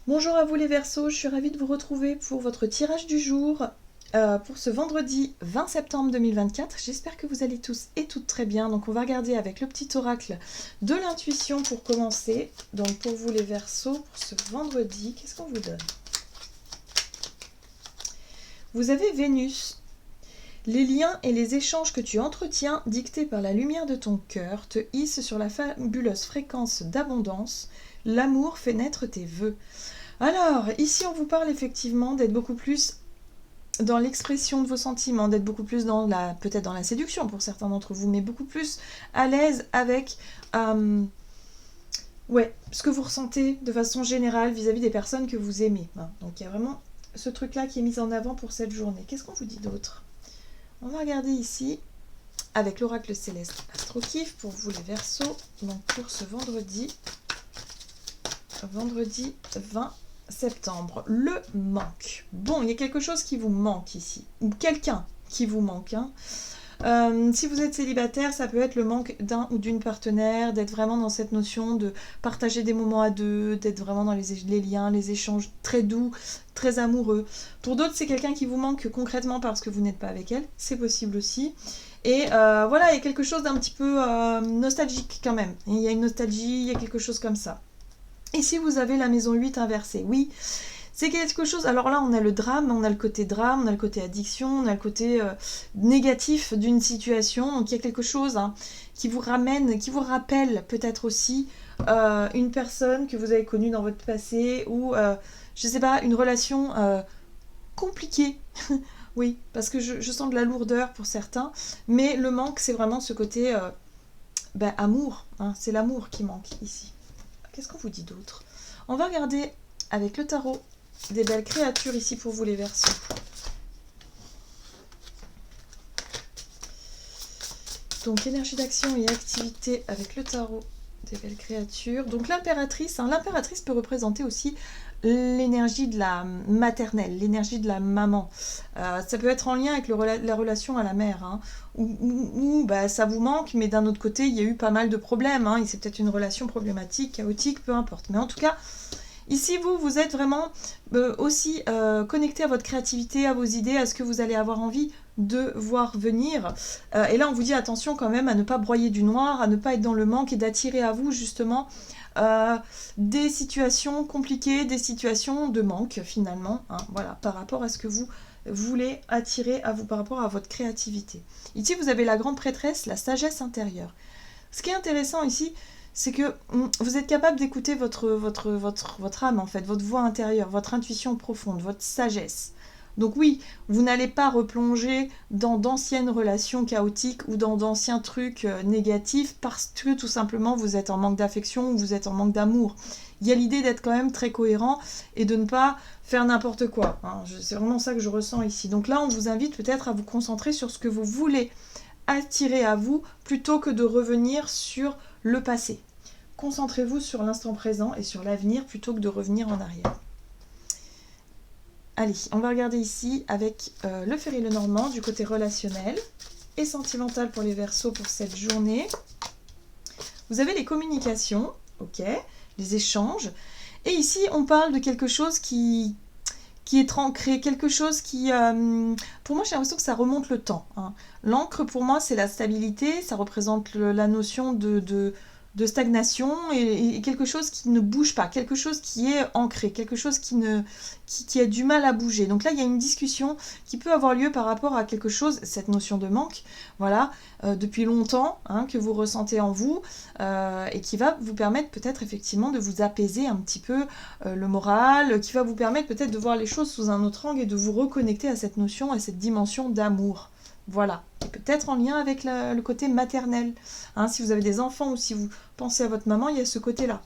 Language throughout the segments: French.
Bonjour à vous les Verseaux, je suis ravie de vous retrouver pour votre tirage du jour pour ce vendredi 20 septembre 2024. J'espère que vous allez tous et toutes très bien. Donc on va regarder avec le petit oracle de l'intuition pour commencer. Donc pour vous les Verseaux, pour ce vendredi, qu'est-ce qu'on vous donne? Vous avez Vénus. Les liens et les échanges que tu entretiens, dictés par la lumière de ton cœur, te hissent sur la fabuleuse fréquence d'abondance. L'amour fait naître tes vœux. Alors, ici on vous parle effectivement d'être beaucoup plus dans l'expression de vos sentiments, d'être beaucoup plus dans peut-être dans la séduction pour certains d'entre vous, mais beaucoup plus à l'aise avec ce que vous ressentez de façon générale vis-à-vis des personnes que vous aimez. Donc il y a vraiment ce truc-là qui est mis en avant pour cette journée. Qu'est-ce qu'on vous dit d'autre? On va regarder ici avec l'oracle céleste Astro-Kiff pour vous les Verseaux, donc pour ce vendredi 20 septembre. Le manque. Bon, il y a quelque chose qui vous manque ici, ou quelqu'un qui vous manque. Si vous êtes célibataire, ça peut être le manque d'un ou d'une partenaire, d'être vraiment dans cette notion de partager des moments à deux, d'être vraiment dans les liens, les échanges très doux, très amoureux. Pour d'autres, c'est quelqu'un qui vous manque concrètement parce que vous n'êtes pas avec elle, c'est possible aussi. Et voilà, il y a quelque chose d'un petit peu nostalgique quand même. Il y a une nostalgie, il y a quelque chose comme ça. Ici, vous avez la maison 8 inversée. Oui, c'est quelque chose... Alors là, on a le drame, on a le côté drame, on a le côté addiction, on a le côté négatif d'une situation. Donc il y a quelque chose qui vous ramène, qui vous rappelle peut-être aussi une personne que vous avez connue dans votre passé ou, je sais pas, une relation compliquée. Oui, parce que je sens de la lourdeur pour certains. Mais le manque, c'est vraiment ce côté amour. C'est l'amour qui manque ici. Qu'est-ce qu'on vous dit d'autre? On va regarder avec le tarot des belles créatures ici pour vous les Verseaux. Donc énergie d'action et activité avec le tarot des belles créatures. Donc l'impératrice, l'impératrice peut représenter aussi l'énergie de la maternelle, l'énergie de la maman. Ça peut être en lien avec la relation à la mère, où ça vous manque, mais d'un autre côté, il y a eu pas mal de problèmes. Et c'est peut-être une relation problématique, chaotique, peu importe. Mais en tout cas, ici, vous êtes vraiment aussi connecté à votre créativité, à vos idées, à ce que vous allez avoir envie de voir venir. Et là, on vous dit attention quand même à ne pas broyer du noir, à ne pas être dans le manque et d'attirer à vous justement des situations compliquées, des situations de manque finalement, voilà, par rapport à ce que vous voulez attirer à vous, par rapport à votre créativité. Ici, vous avez la grande prêtresse, la sagesse intérieure. Ce qui est intéressant ici, c'est que vous êtes capable d'écouter votre âme, en fait, votre voix intérieure, votre intuition profonde, votre sagesse. Donc oui, vous n'allez pas replonger dans d'anciennes relations chaotiques ou dans d'anciens trucs négatifs parce que tout simplement vous êtes en manque d'affection ou vous êtes en manque d'amour. Il y a l'idée d'être quand même très cohérent et de ne pas faire n'importe quoi. C'est vraiment ça que je ressens ici. Donc là, on vous invite peut-être à vous concentrer sur ce que vous voulez attirer à vous plutôt que de revenir sur le passé. Concentrez-vous sur l'instant présent et sur l'avenir plutôt que de revenir en arrière. Allez, on va regarder ici avec le Ferry le Normand du côté relationnel et sentimental pour les Verseaux pour cette journée. Vous avez les communications, ok, les échanges. Et ici, on parle de quelque chose qui est ancré, quelque chose qui... pour moi, j'ai l'impression que ça remonte le temps. L'encre, pour moi, c'est la stabilité, ça représente la notion de stagnation et quelque chose qui ne bouge pas, quelque chose qui est ancré, quelque chose qui a du mal à bouger. Donc là, il y a une discussion qui peut avoir lieu par rapport à quelque chose, cette notion de manque, voilà, depuis longtemps, que vous ressentez en vous, et qui va vous permettre peut-être effectivement de vous apaiser un petit peu le moral, qui va vous permettre peut-être de voir les choses sous un autre angle et de vous reconnecter à cette notion, à cette dimension d'amour. Voilà, et peut-être en lien avec le côté maternel. Si vous avez des enfants ou si vous pensez à votre maman, il y a ce côté-là.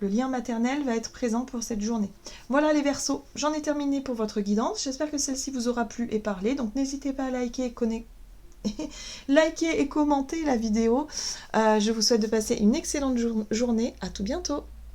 Le lien maternel va être présent pour cette journée. Voilà les Verseaux, j'en ai terminé pour votre guidance. J'espère que celle-ci vous aura plu et parlé. Donc n'hésitez pas à liker et commenter la vidéo. Je vous souhaite de passer une excellente journée. À tout bientôt.